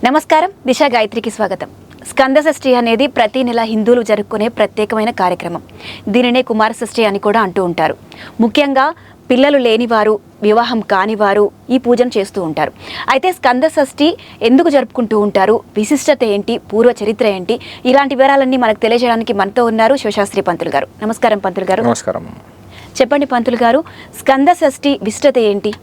నమస్కారం, దిశ గాయత్రికి స్వాగతం. స్కంద షష్ఠి అనేది ప్రతి నెల హిందువులు జరుపుకునే ప్రత్యేకమైన కార్యక్రమం. దీనినే కుమార షష్ఠి అని కూడా అంటూ ఉంటారు. ముఖ్యంగా పిల్లలు లేనివారు, వివాహం కానివారు ఈ పూజను చేస్తూ ఉంటారు. అయితే స్కంద షష్ఠి ఎందుకు జరుపుకుంటూ ఉంటారు, విశిష్టత ఏంటి, పూర్వ చరిత్ర ఏంటి, ఇలాంటి వివరాలన్నీ మనకు తెలియజేయడానికి మనతో ఉన్నారు శివశాస్త్రి పంతులు గారు. నమస్కారం పంతులు గారు. నమస్కారం. చెప్పండి పంతులు గారు, స్కంద షష్ఠి విశిష్టత ఏంటి?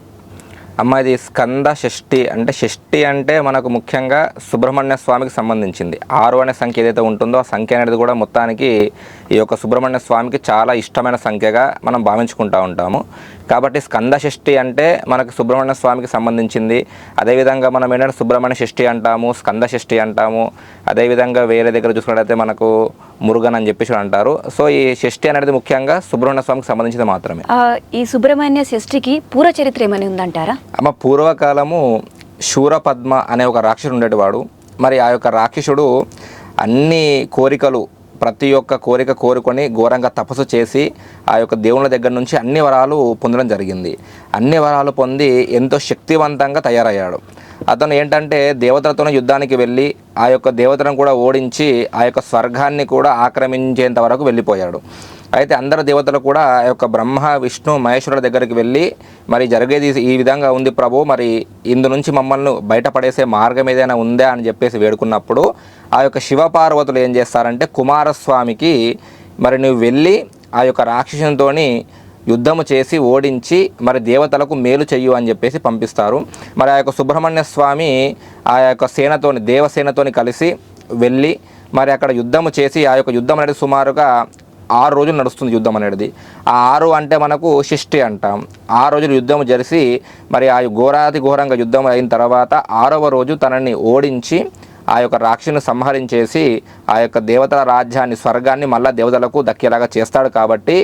అమ్మ, ఇది స్కంద షష్ఠి అంటే, షష్ఠి అంటే మనకు ముఖ్యంగా సుబ్రహ్మణ్య స్వామికి సంబంధించింది. 6 అనే సంఖ్య ఏదైతే ఉంటుందో ఆ సంఖ్య అనేది కూడా మొత్తానికి ఈ యొక్క సుబ్రహ్మణ్య స్వామికి చాలా ఇష్టమైన సంఖ్యగా మనం భావించుకుంటూ ఉంటాము. కాబట్టి స్కంద షష్ఠి అంటే మనకు సుబ్రహ్మణ్య స్వామికి సంబంధించింది. అదేవిధంగా మనం ఏంటంటే సుబ్రహ్మణ్య షష్ఠి అంటాము, స్కంద షష్ఠి అంటాము. అదేవిధంగా వేరే దగ్గర చూసుకున్నట్లయితే మనకు మురుగన్ అని చెప్పేసి అంటారు. సో ఈ షష్ఠి అనేది ముఖ్యంగా సుబ్రహ్మణ్య స్వామికి సంబంధించింది మాత్రమే. ఈ సుబ్రహ్మణ్య షష్ఠికి పూర్వ చరిత్ర ఏమైనా ఉందంటారా? అమ్మ, పూర్వకాలము శూరపద్మ అనే ఒక రాక్షసుడు ఉండేవాడు. మరి ఆ యొక్క రాక్షసుడు అన్ని కోరికలు, ప్రతి ఒక్క కోరిక కోరుకొని ఘోరంగా తపస్సు చేసి ఆ యొక్క దేవుళ్ళ దగ్గర నుంచి అన్ని వరాలు పొందడం జరిగింది. అన్ని వరాలు పొంది ఎంతో శక్తివంతంగా తయారయ్యాడు. అతను ఏంటంటే దేవతలతోనే యుద్ధానికి వెళ్ళి ఆ యొక్క దేవతలను కూడా ఓడించి ఆ యొక్క స్వర్గాన్ని కూడా ఆక్రమించేంత వరకు వెళ్ళిపోయాడు. అయితే అందరు దేవతలు కూడా ఆ యొక్క బ్రహ్మ, విష్ణు, మహేశ్వరుల దగ్గరికి వెళ్ళి మరి జరిగేది ఈ విధంగా ఉంది ప్రభు, మరి ఇందు నుంచి మమ్మల్ని బయటపడేసే మార్గం ఏదైనా ఉందా అని చెప్పేసి వేడుకున్నప్పుడు ఆ యొక్క శివపార్వతులు ఏం చేస్తారంటే, కుమారస్వామికి మరి నువ్వు వెళ్ళి ఆ యొక్క రాక్షసునితోని యుద్ధము చేసి ఓడించి మరి దేవతలకు మేలు చెయ్యు అని చెప్పేసి పంపిస్తారు. మరి ఆ యొక్క సుబ్రహ్మణ్య స్వామి ఆ యొక్క సేనతోని, దేవసేనతోని కలిసి వెళ్ళి మరి అక్కడ యుద్ధము చేసి, ఆ యొక్క యుద్ధం అనేది సుమారుగా 6 రోజులు నడుస్తుంది యుద్ధం అనేది. ఆ 6 అంటే మనకు షష్ఠి అంటాం. 6 రోజులు యుద్ధం జరిసి మరి ఆ ఘోరాతి ఘోరంగా యుద్ధం అయిన తర్వాత 6వ రోజు తనని ఓడించి ఆ యొక్క రాక్షసుని సంహరించేసి ఆ యొక్క దేవతల రాజ్యాన్ని, స్వర్గాన్ని మళ్ళా దేవతలకు దక్కేలాగా చేస్తాడు. కాబట్టి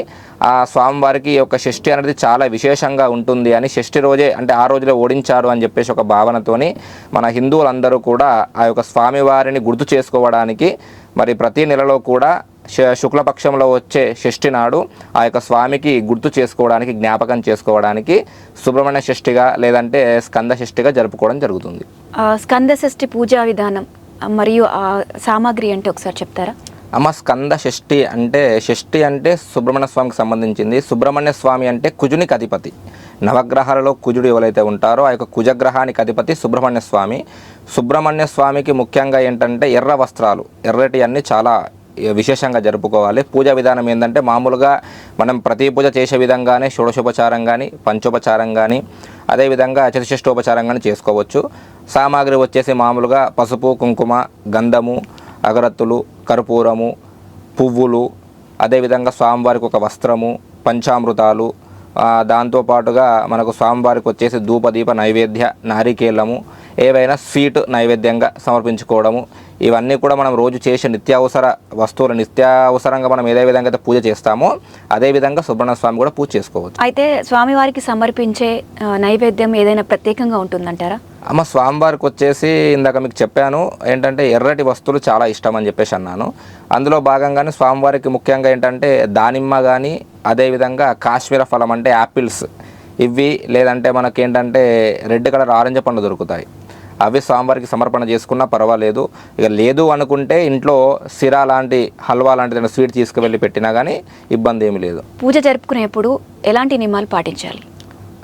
ఆ స్వామివారికి ఈ యొక్క షష్ఠి అనేది చాలా విశేషంగా ఉంటుంది అని, షష్ఠి రోజే అంటే 6 రోజులే ఓడించారు అని చెప్పేసి ఒక భావనతోని మన హిందువులందరూ కూడా ఆ యొక్క స్వామివారిని గుర్తు చేసుకోవడానికి మరి ప్రతి నెలలో కూడా శుక్లపక్షంలో వచ్చే షష్ఠి నాడు ఆ యొక్క స్వామికి గుర్తు చేసుకోవడానికి, జ్ఞాపకం చేసుకోవడానికి సుబ్రహ్మణ్య షష్ఠిగా లేదంటే స్కంద షష్ఠిగా జరుపుకోవడం జరుగుతుంది. స్కంద షష్ఠి పూజా విధానం మరియు సామాగ్రి అంటే ఒకసారి చెప్తారా? అమ్మ, స్కంద షష్ఠి అంటే సుబ్రహ్మణ్య స్వామికి సంబంధించింది. సుబ్రహ్మణ్య స్వామి అంటే కుజునికి అధిపతి. నవగ్రహాలలో కుజుడు ఎవరైతే ఉంటారో ఆ యొక్క కుజగ్రహానికి అధిపతి సుబ్రహ్మణ్య స్వామి. సుబ్రహ్మణ్య స్వామికి ముఖ్యంగా ఏంటంటే ఎర్ర వస్త్రాలు, ఎర్రటి అన్నీ చాలా విశేషంగా జరుపుకోవాలి. పూజా విధానం ఏంటంటే మామూలుగా మనం ప్రతి పూజ చేసే విధంగానే షోడశోపచారం కానీ, పంచోపచారం కానీ, అదేవిధంగా చతుషష్టోపచారం కానీ చేసుకోవచ్చు. సామాగ్రి వచ్చేసి మామూలుగా పసుపు, కుంకుమ, గంధము, అగరత్తులు, కర్పూరము, పువ్వులు, అదేవిధంగా స్వామివారికి ఒక వస్త్రము, పంచామృతాలు, దాంతోపాటుగా మనకు స్వామివారికి వచ్చేసి ధూపదీప నైవేద్య, నారికేలము, ఏవైనా స్వీట్ నైవేద్యంగా సమర్పించుకోవడము. ఇవన్నీ కూడా మనం రోజు చేసే నిత్యావసర వస్తువులు, నిత్యావసరంగా మనం ఏదే విధంగా అయితే పూజ చేస్తామో అదేవిధంగా సుబ్రహ్మణ్య స్వామి కూడా పూజ చేసుకోవచ్చు. అయితే స్వామివారికి సమర్పించే నైవేద్యం ఏదైనా ప్రత్యేకంగా ఉంటుందంటారా? అమ్మ, స్వామివారికి వచ్చేసి ఇందాక మీకు చెప్పాను ఏంటంటే ఎర్రటి వస్తువులు చాలా ఇష్టం అని చెప్పేసి అన్నాను. అందులో భాగంగానే స్వామివారికి ముఖ్యంగా ఏంటంటే దానిమ్మ కానీ, అదేవిధంగా కాశ్మీర ఫలం అంటే యాపిల్స్, ఇవి లేదంటే మనకేంటంటే రెడ్ కలర్ ఆరెంజ్ పండు దొరుకుతాయి. అవి స్వామివారికి సమర్పణ చేసుకున్నా పర్వాలేదు. ఇక లేదు అనుకుంటే ఇంట్లో సిరా లాంటి, హల్వా లాంటిది స్వీట్ తీసుకువెళ్ళి పెట్టినా కానీ ఇబ్బంది ఏమి లేదు. పూజ జరుపుకునేప్పుడు ఎలాంటి నియమాలు పాటించాలి?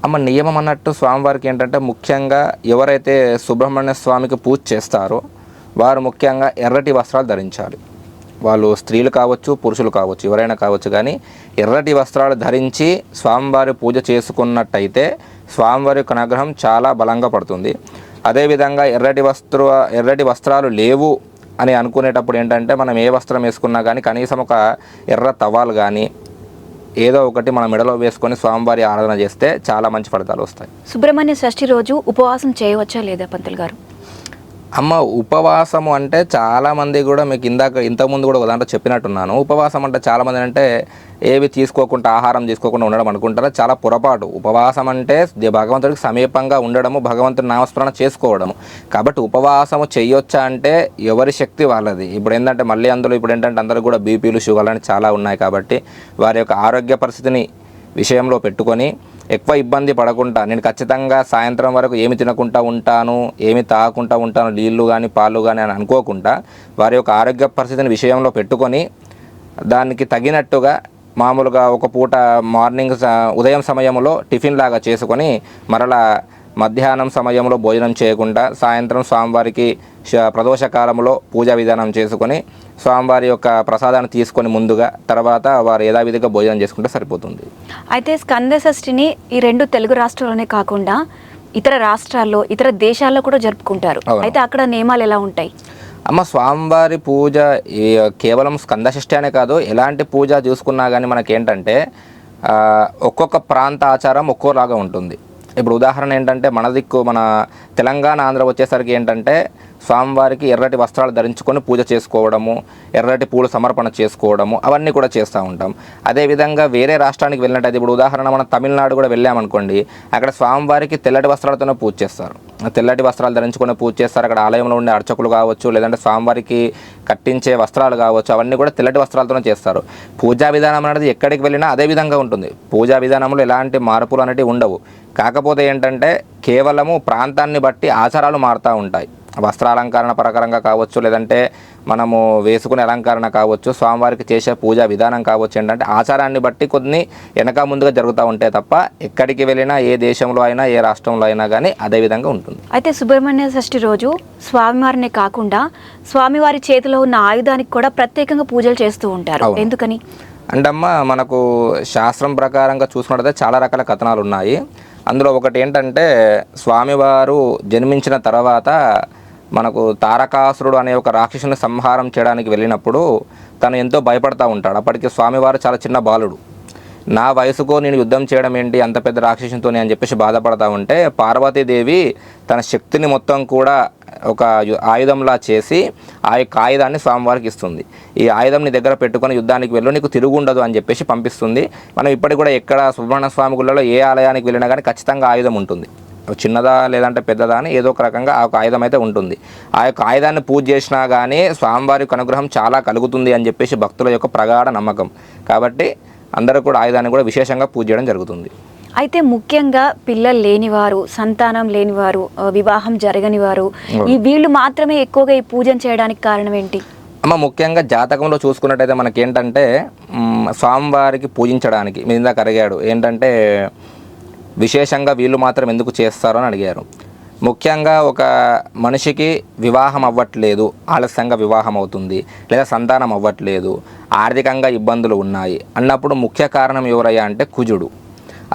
అమ్మ, నియమం అన్నట్టు స్వామివారికి ఏంటంటే ముఖ్యంగా ఎవరైతే సుబ్రహ్మణ్య స్వామికి పూజ చేస్తారో వారు ముఖ్యంగా ఎర్రటి వస్త్రాలు ధరించాలి. వాళ్ళు స్త్రీలు కావచ్చు, పురుషులు కావచ్చు, ఎవరైనా కావచ్చు, కానీ ఎర్రటి వస్త్రాలు ధరించి స్వామివారి పూజ చేసుకున్నట్టయితే స్వామివారి యొక్క అనుగ్రహం చాలా బలంగా పడుతుంది. అదేవిధంగా ఎర్రటి వస్త్రాలు లేవు అని అనుకునేటప్పుడు ఏంటంటే మనం ఏ వస్త్రం వేసుకున్నా కానీ కనీసం ఒక ఎర్ర తవాలు కానీ ఏదో ఒకటి మనం మెడలో వేసుకొని స్వామివారి ఆరాధన చేస్తే చాలా మంచి ఫలితాలు వస్తాయి. సుబ్రహ్మణ్య షష్ఠి రోజు ఉపవాసం చేయవచ్చా లేదా పంతులు గారు? అమ్మ, ఉపవాసము అంటే చాలామంది కూడా మీకు ఇంతకుముందు కూడా దాంట్లో చెప్పినట్టున్నాను. ఉపవాసం అంటే చాలామంది అంటే ఏవి తీసుకోకుండా, ఆహారం తీసుకోకుండా ఉండడం అనుకుంటారా. చాలా పొరపాటు. ఉపవాసం అంటే భగవంతుడికి సమీపంగా ఉండడము, భగవంతుడి నామస్మరణ చేసుకోవడము. కాబట్టి ఉపవాసము చేయొచ్చా అంటే ఎవరి శక్తి వాళ్ళది. ఇప్పుడు ఏంటంటే మళ్ళీ అందులో ఇప్పుడు ఏంటంటే అందరూ కూడా బీపీలు, షుగర్లు అని చాలా ఉన్నాయి. కాబట్టి వారి యొక్క ఆరోగ్య పరిస్థితిని విషయంలో పెట్టుకొని ఎక్కువ ఇబ్బంది పడకుండా నేను ఖచ్చితంగా సాయంత్రం వరకు ఏమి తినకుండా ఉంటాను, ఏమి తాగకుండా ఉంటాను, నీళ్లు కానీ పాలు కానీ అని అనుకోకుండా వారి యొక్క ఆరోగ్య పరిస్థితిని విషయంలో పెట్టుకొని దానికి తగినట్టుగా మామూలుగా ఒక పూట మార్నింగ్ ఉదయం సమయంలో టిఫిన్ లాగా చేసుకొని మరలా మధ్యాహ్నం సమయంలో భోజనం చేయకుండా సాయంత్రం స్వామివారికి ప్రదోష కాలంలో పూజా విధానం చేసుకొని స్వామివారి యొక్క ప్రసాదాన్ని తీసుకొని ముందుగా తర్వాత వారు యథావిధిగా భోజనం చేసుకుంటే సరిపోతుంది. అయితే స్కంద షష్ఠిని ఈ 2 తెలుగు రాష్ట్రాల్లోనే కాకుండా ఇతర రాష్ట్రాల్లో ఇతర దేశాల్లో కూడా జరుపుకుంటారు. అయితే అక్కడ నియమాలు ఎలా ఉంటాయి? అమ్మ, స్వామివారి పూజ కేవలం స్కందషష్ఠి అనే కాదు, ఎలాంటి పూజ చూసుకున్నా కానీ మనకేంటంటే ఒక్కొక్క ప్రాంత ఆచారం ఒక్కోలాగా ఉంటుంది. ఇప్పుడు ఉదాహరణ ఏంటంటే మన దిక్కు మన తెలంగాణ ఆంధ్ర వచ్చేసరికి ఏంటంటే స్వామివారికి ఎర్రటి వస్త్రాలు ధరించుకొని పూజ చేసుకోవడము, ఎర్రటి పూలు సమర్పణ చేసుకోవడము అవన్నీ కూడా చేస్తూ ఉంటాం. అదేవిధంగా వేరే రాష్ట్రానికి వెళ్ళినట్టయితే ఇప్పుడు ఉదాహరణ మనం తమిళనాడు కూడా వెళ్ళామనుకోండి, అక్కడ స్వామివారికి తెల్లటి వస్త్రాలతోనే పూజ చేస్తారు. తెల్లటి వస్త్రాలు ధరించుకొని పూజ చేస్తారు. అక్కడ ఆలయంలో ఉండే అర్చకులు కావచ్చు, లేదంటే స్వామివారికి కట్టించే వస్త్రాలు కావచ్చు, అవన్నీ కూడా తెల్లటి వస్త్రాలతోనే చేస్తారు. పూజా విధానం అనేది ఎక్కడికి వెళ్ళినా అదే విధంగా ఉంటుంది. పూజా విధానంలో ఎలాంటి మార్పులు అనేవి ఉండవు. కాకపోతే ఏంటంటే కేవలము ప్రాంతాన్ని బట్టి ఆచారాలు మారుతూ ఉంటాయి. వస్త్రాలంకరణ ప్రకారంగా కావచ్చు, లేదంటే మనము వేసుకునే అలంకరణ కావచ్చు, స్వామివారికి చేసే పూజా విధానం కావచ్చు, ఏంటంటే ఆచారాన్ని బట్టి కొన్ని వెనక ముందుగా జరుగుతూ ఉంటాయి తప్ప ఎక్కడికి వెళ్ళినా ఏ దేశంలో అయినా ఏ రాష్ట్రంలో అయినా కానీ అదే విధంగా ఉంటుంది. అయితే సుబ్రహ్మణ్య షష్ఠి రోజు స్వామివారినే కాకుండా స్వామివారి చేతిలో ఉన్న ఆయుధానికి కూడా ప్రత్యేకంగా పూజలు చేస్తూ ఉంటారు. ఎందుకని అంటమ్మ, మనకు శాస్త్రం ప్రకారంగా చూసుకున్నట్లయితే చాలా రకాల కథనాలు ఉన్నాయి. అందులో ఒకటి ఏంటంటే స్వామివారు జన్మించిన తర్వాత మనకు తారకాసురుడు అనే ఒక రాక్షసుని సంహారం చేయడానికి వెళ్ళినప్పుడు తను ఎంతో భయపడతా ఉంటాడు. అప్పటికి స్వామివారు చాలా చిన్న బాలుడు. నా వయసుకో నేను యుద్ధం చేయడం ఏంటి అంత పెద్ద రాక్షసునితో అని చెప్పేసి బాధపడతా ఉంటే పార్వతీదేవి తన శక్తిని మొత్తం కూడా ఒక ఆయుధంలా చేసి ఆ యొక్క ఆయుధాన్ని స్వామివారికి ఇస్తుంది. ఈ ఆయుధం నీ దగ్గర పెట్టుకొని యుద్ధానికి వెళ్ళు, నీకు తిరుగుండదు అని చెప్పేసి పంపిస్తుంది. మనం ఇప్పటికి కూడా ఎక్కడ సుబ్రహ్మణ్య స్వామి గుళ్ళలో ఏ ఆలయానికి వెళ్ళినా కానీ ఖచ్చితంగా ఆయుధం ఉంటుంది. చిన్నదా లేదంటే పెద్దదా అని ఏదో ఒక రకంగా ఆ యొక్క ఆయుధం అయితే ఉంటుంది. ఆ యొక్క ఆయుధాన్ని పూజ చేసినా కానీ స్వామివారి యొక్క అనుగ్రహం చాలా కలుగుతుంది అని చెప్పేసి భక్తుల యొక్క ప్రగాఢ నమ్మకం. కాబట్టి అందరూ కూడా ఆయుధాన్ని కూడా విశేషంగా పూజ చేయడం జరుగుతుంది. అయితే ముఖ్యంగా పిల్లలు లేనివారు, సంతానం లేనివారు, వివాహం జరగని వారు, వీళ్ళు మాత్రమే ఎక్కువగా ఈ పూజను చేయడానికి కారణం ఏంటి? అమ్మ, ముఖ్యంగా జాతకంలో చూసుకున్నట్టయితే మనకేంటంటే స్వామివారికి పూజించడానికి మీరు ఇందాక అడిగాడు ఏంటంటే విశేషంగా వీళ్ళు మాత్రం ఎందుకు చేస్తారు అని అడిగారు. ముఖ్యంగా ఒక మనిషికి వివాహం అవ్వట్లేదు, ఆలస్యంగా వివాహం అవుతుంది, లేదా సంతానం అవ్వట్లేదు, ఆర్థికంగా ఇబ్బందులు ఉన్నాయి అన్నప్పుడు ముఖ్య కారణం ఎవరయ్యా అంటే కుజుడు.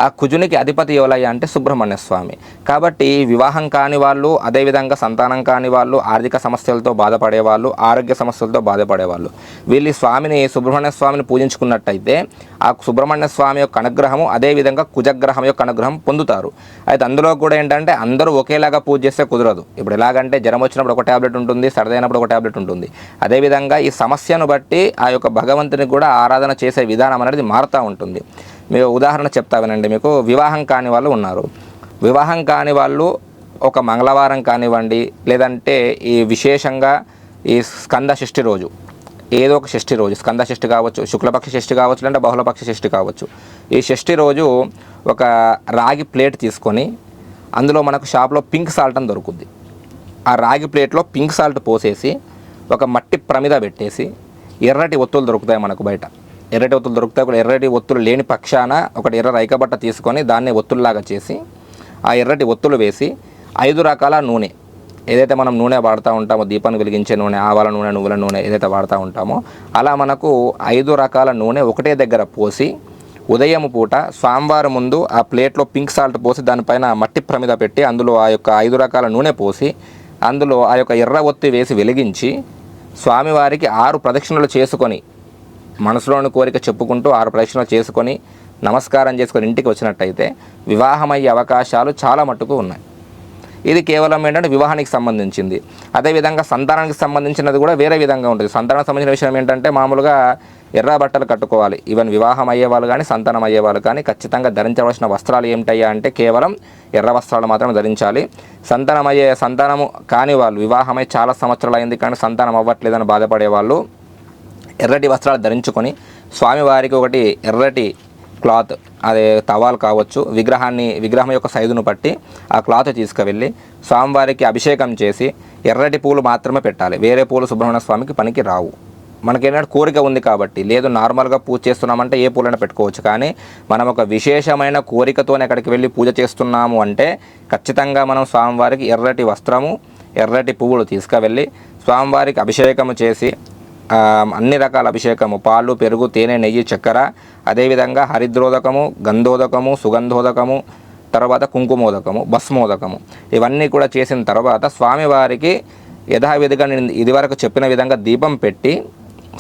ఆ కుజునికి అధిపతి ఎవరయ్యా అంటే సుబ్రహ్మణ్య స్వామి. కాబట్టి వివాహం కాని వాళ్ళు, అదేవిధంగా సంతానం కాని వాళ్ళు, ఆర్థిక సమస్యలతో బాధపడేవాళ్ళు, ఆరోగ్య సమస్యలతో బాధపడేవాళ్ళు వీళ్ళు స్వామిని సుబ్రహ్మణ్య స్వామిని పూజించుకున్నట్టయితే ఆ సుబ్రహ్మణ్య స్వామి యొక్క అనుగ్రహము, అదేవిధంగా కుజగ్రహం యొక్క అనుగ్రహం పొందుతారు. అయితే అందులో కూడా ఏంటంటే అందరూ ఒకేలాగా పూజ చేస్తే కుదరదు. ఇప్పుడు ఎలాగంటే జ్వరం వచ్చినప్పుడు ఒక ట్యాబ్లెట్ ఉంటుంది, సర్దైనప్పుడు ఒక ట్యాబ్లెట్ ఉంటుంది. అదేవిధంగా ఈ సమస్యను బట్టి ఆ యొక్క భగవంతుని కూడా ఆరాధన చేసే విధానం అనేది మారుతూ ఉంటుంది. మీకు ఉదాహరణ చెప్తా వినండి. మీకు వివాహం కాని వాళ్ళు ఉన్నారు. వివాహం కాని వాళ్ళు ఒక మంగళవారం కానివ్వండి, లేదంటే ఈ విశేషంగా ఈ స్కంద షష్ఠి రోజు ఏదో ఒక షష్ఠి రోజు, స్కంద షష్ఠి కావచ్చు, శుక్లపక్ష షష్ఠి కావచ్చు, లేదంటే బహుళపక్ష షష్ఠి కావచ్చు, ఈ షష్ఠి రోజు ఒక రాగి ప్లేట్ తీసుకొని అందులో మనకు షాప్లో పింక్ సాల్ట్ అని దొరుకుద్ది. ఆ రాగి ప్లేట్లో పింక్ సాల్ట్ పోసేసి ఒక మట్టి ప్రమిద పెట్టేసి ఎర్రటి ఒత్తులు దొరుకుతాయి మనకు బయట. ఎర్రటి ఒత్తులు దొరుకుతాయి. కూడా ఎర్రటి ఒత్తులు లేని పక్షాన ఒకటి ఎర్ర రైకబట్ట తీసుకొని దాన్ని ఒత్తుల్లాగా చేసి ఆ ఎర్రటి ఒత్తులు వేసి 5 రకాల నూనె, ఏదైతే మనం నూనె వాడుతూ ఉంటామో దీపాన్ని వెలిగించే నూనె, ఆవాల నూనె, నువ్వుల నూనె ఏదైతే వాడుతూ ఉంటామో అలా మనకు 5 రకాల నూనె ఒకటే దగ్గర పోసి ఉదయం పూట స్వామివారం ముందు ఆ ప్లేట్లో పింక్ సాల్ట్ పోసి దానిపైన మట్టి ప్రమిద పెట్టి అందులో ఆ యొక్క 5 రకాల నూనె పోసి అందులో ఆ యొక్క ఎర్ర ఒత్తి వేసి వెలిగించి స్వామివారికి 6 ప్రదక్షిణలు చేసుకొని మనసులోని కోరిక చెప్పుకుంటూ 6 ప్రదక్షిణలు చేసుకొని నమస్కారం చేసుకొని ఇంటికి వచ్చినట్టయితే వివాహమయ్యే అవకాశాలు చాలా మట్టుకు ఉన్నాయి. ఇది కేవలం ఏంటంటే వివాహానికి సంబంధించింది. అదేవిధంగా సంతానానికి సంబంధించినది కూడా వేరే విధంగా ఉంటుంది. సంతానానికి సంబంధించిన విషయం ఏంటంటే మామూలుగా ఎర్ర బట్టలు కట్టుకోవాలి. ఈవెన్ వివాహం అయ్యేవాళ్ళు కానీ సంతానం అయ్యేవాళ్ళు కానీ ఖచ్చితంగా ధరించవలసిన వస్త్రాలు ఏమిటయ్యా అంటే కేవలం ఎర్ర వస్త్రాలు మాత్రమే ధరించాలి. సంతానము కాని వాళ్ళు, వివాహమై చాలా సంవత్సరాలు అయింది కానీ సంతానం అవ్వట్లేదని బాధపడే వాళ్ళు ఎర్రటి వస్త్రాలు ధరించుకొని స్వామివారికి ఒకటి ఎర్రటి క్లాత్, అదే టవాల్ కావచ్చు, విగ్రహం యొక్క సైజును బట్టి ఆ క్లాత్ తీసుకువెళ్ళి స్వామివారికి అభిషేకం చేసి ఎర్రటి పూలు మాత్రమే పెట్టాలి. వేరే పూలు సుబ్రహ్మణ్య స్వామికి పనికి రావు. మనకేంటంటే కోరిక ఉంది కాబట్టి, లేదు నార్మల్గా పూజ చేస్తున్నామంటే ఏ పూలైనా పెట్టుకోవచ్చు. కానీ మనం ఒక విశేషమైన కోరికతోనే అక్కడికి వెళ్ళి పూజ చేస్తున్నాము అంటే ఖచ్చితంగా మనం స్వామివారికి ఎర్రటి వస్త్రము, ఎర్రటి పువ్వులు తీసుకువెళ్ళి స్వామివారికి అభిషేకము చేసి అన్ని రకాల అభిషేకము, పాలు, పెరుగు, తేనె, నెయ్యి, చక్కెర, అదేవిధంగా హరిద్రోదకము, గంధోదకము, సుగంధోదకము, తర్వాత కుంకుమోదకము, భస్మోదకము, ఇవన్నీ కూడా చేసిన తర్వాత స్వామివారికి యథావిధిగా నేను ఇదివరకు చెప్పిన విధంగా దీపం పెట్టి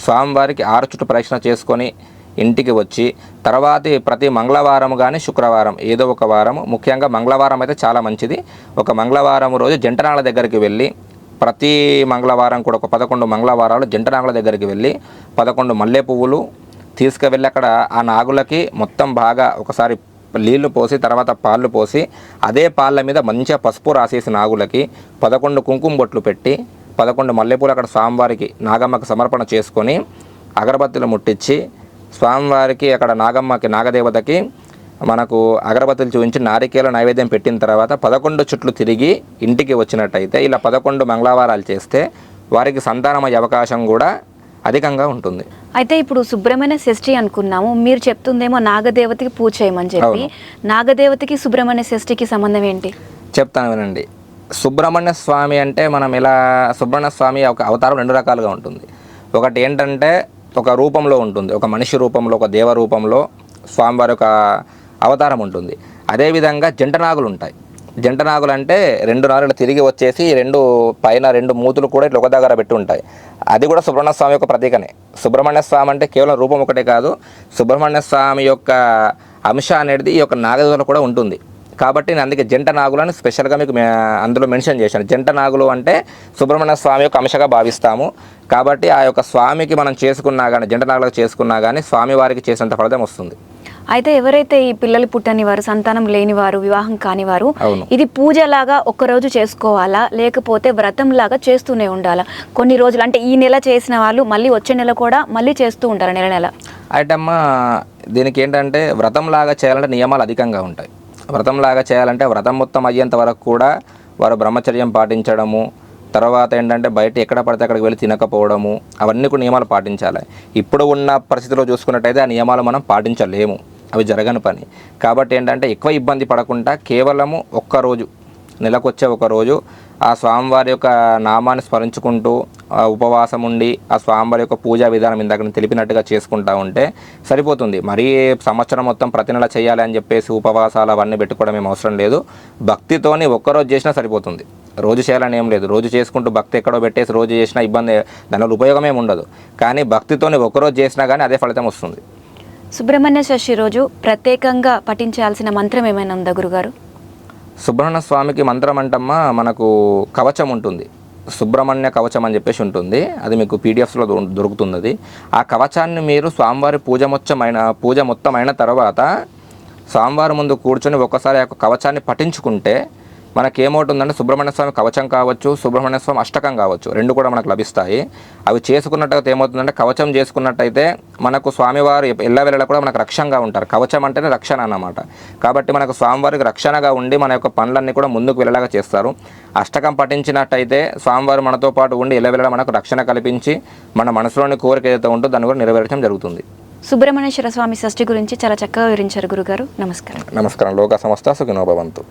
స్వామివారికి 6 చుట్టు ప్రదక్షిణ చేసుకొని ఇంటికి వచ్చి తర్వాతి ప్రతి మంగళవారం కానీ శుక్రవారం ఏదో ఒక వారం, ముఖ్యంగా మంగళవారం అయితే చాలా మంచిది, ఒక మంగళవారం రోజు జంటనాళ్ళ దగ్గరికి వెళ్ళి ప్రతి మంగళవారం కూడా ఒక 11 మంగళవారాలు జంటనాగుల దగ్గరికి వెళ్ళి 11 మల్లె పువ్వులు తీసుకువెళ్ళి అక్కడ ఆ నాగులకి మొత్తం బాగా ఒకసారి నీళ్లు పోసి తర్వాత పాలు పోసి అదే పాళ్ళ మీద మంచిగా పసుపు రాసేసి నాగులకి 11 కుంకుమ బొట్లు పెట్టి 11 మల్లెపూలు అక్కడ స్వామివారికి నాగమ్మకి సమర్పణ చేసుకొని అగరబత్తులు ముట్టించి స్వామివారికి అక్కడ నాగదేవతకి మనకు అగరబత్తులు చూపించి నారికేల నైవేద్యం పెట్టిన తర్వాత 11 చుట్లు తిరిగి ఇంటికి వచ్చినట్టయితే ఇలా 11 మంగళవారాలు చేస్తే వారికి సంతానమయ్యే అవకాశం కూడా అధికంగా ఉంటుంది. అయితే ఇప్పుడు సుబ్రహ్మణ్య షష్ఠి అనుకున్నాము, మీరు చెప్తుందేమో నాగదేవతకి పూజ చేయమని చెప్పి, నాగదేవతకి సుబ్రహ్మణ్య షష్ఠికి సంబంధం ఏంటి చెప్తాను వినండి. సుబ్రహ్మణ్య స్వామి అంటే మనం ఇలా సుబ్రహ్మణ్య స్వామి ఒక అవతారం 2 రకాలుగా ఉంటుంది. ఒకటి ఏంటంటే ఒక రూపంలో ఉంటుంది, ఒక మనిషి రూపంలో, ఒక దేవ రూపంలో స్వామివారి యొక్క అవతారం ఉంటుంది. అదేవిధంగా జంటనాగులు ఉంటాయి. జంటనాగులు అంటే 2 నాగులు తిరిగి వచ్చేసి 2 పైన 2 మూతులు కూడా ఇట్లా ఒక దగ్గర పెట్టి ఉంటాయి. అది కూడా సుబ్రహ్మణ్య స్వామి యొక్క ప్రతీకనే. సుబ్రహ్మణ్య స్వామి అంటే కేవలం రూపం ఒకటే కాదు, సుబ్రహ్మణ్య స్వామి యొక్క అంశ అనేది ఈ యొక్క నాగదేవతలో కూడా ఉంటుంది. కాబట్టి నేను అందుకే జంట నాగులను స్పెషల్గా మీకు అందులో మెన్షన్ చేశాను. జంట నాగులు అంటే సుబ్రహ్మణ్య స్వామి యొక్క అంశగా భావిస్తాము. కాబట్టి ఆ యొక్క స్వామికి మనం చేసుకున్నా కానీ, జంట నాగులకు చేసుకున్నా కానీ స్వామివారికి చేసినంత ఫలితం వస్తుంది. అయితే ఎవరైతే ఈ పిల్లలు పుట్టని వారు, సంతానం లేని వారు, వివాహం కాని వారు, ఇది పూజలాగా ఒక్కరోజు చేసుకోవాలా, లేకపోతే వ్రతం లాగా చేస్తూనే ఉండాలా? కొన్ని రోజులు అంటే ఈ నెల చేసిన వాళ్ళు మళ్ళీ వచ్చే నెల కూడా మళ్ళీ చేస్తూ ఉంటారు నెల. అయితే అమ్మ దీనికి ఏంటంటే వ్రతం లాగా చేయాలంటే నియమాలు అధికంగా ఉంటాయి. వ్రతంలాగా చేయాలంటే వ్రతం మొత్తం అయ్యేంత వరకు కూడా వారు బ్రహ్మచర్యం పాటించడము, తర్వాత ఏంటంటే బయట ఎక్కడ పడితే అక్కడికి వెళ్ళి తినకపోవడము, అవన్నీ కూడా నియమాలు పాటించాలి. ఇప్పుడు ఉన్న పరిస్థితిలో చూసుకున్నట్టయితే ఆ నియమాలు మనం పాటించలేము, అవి జరగని పని. కాబట్టి ఏంటంటే ఎక్కువ ఇబ్బంది పడకుండా కేవలము ఒక్కరోజు, నెలకొచ్చే ఒక రోజు ఆ స్వామివారి యొక్క నామాన్ని స్మరించుకుంటూ ఉపవాసం ఉండి ఆ స్వామివారి యొక్క పూజా విధానం ఇందాక తెలిపినట్టుగా చేసుకుంటూ ఉంటే సరిపోతుంది. మరీ సంవత్సరం మొత్తం ప్రతి నెల చేయాలి అని చెప్పేసి ఉపవాసాలు అవన్నీ పెట్టుకోవడం ఏం అవసరం లేదు. భక్తితోని ఒక్కరోజు చేసినా సరిపోతుంది. రోజు చేయాలని ఏం లేదు. రోజు చేసుకుంటూ భక్తి ఎక్కడో పెట్టేసి రోజు చేసినా ఇబ్బంది, దానివల్ల ఉపయోగం ఏమి ఉండదు. కానీ భక్తితోని ఒక్కరోజు చేసినా కానీ అదే ఫలితం వస్తుంది. సుబ్రహ్మణ్య షష్ఠి రోజు ప్రత్యేకంగా పఠించాల్సిన మంత్రం ఏమైనా ఉందా గురుగారు? సుబ్రహ్మణ్య స్వామికి మంత్రం అంటమ్మా మనకు కవచం ఉంటుంది, సుబ్రహ్మణ్య కవచం అని చెప్పేసి ఉంటుంది. అది మీకు పీడిఎఫ్స్లో దొరుకుతుంది. అది ఆ కవచాన్ని మీరు స్వామివారి పూజ మొత్తం అయిన తర్వాత స్వామివారి ముందు కూర్చొని ఒక్కసారి ఆ కవచాన్ని పఠించుకుంటే మనకేమవుతుందంటే సుబ్రహ్మణ్య స్వామి కవచం కావచ్చు, సుబ్రహ్మణ్య స్వామి అష్టకం కావచ్చు, 2 కూడా మనకు లభిస్తాయి. అవి చేసుకున్నట్టయితే ఏమవుతుందంటే కవచం చేసుకున్నట్టయితే మనకు స్వామివారు ఎల్లవేళలా కూడా మనకు రక్షణగా ఉంటారు. కవచం అంటేనే రక్షణ అన్నమాట. కాబట్టి మనకు స్వామివారికి రక్షణగా ఉండి మన యొక్క పనులన్నీ కూడా ముందుకు వెళ్ళేలాగా చేస్తారు. అష్టకం పఠించినట్టయితే స్వామివారు మనతో పాటు ఉండి ఎల్లవేళలా మనకు రక్షణ కల్పించి మన మనసులోని కోరిక ఏదైతే ఉంటుందో దాన్ని కూడా నెరవేర్చడం జరుగుతుంది. సుబ్రహ్మణ్యేశ్వర స్వామి షష్ఠి గురించి చాలా చక్కగా వివరించారు గురుగారు. నమస్కారం. నమస్కారం. లోక సమస్త సుఖినో భవంతు.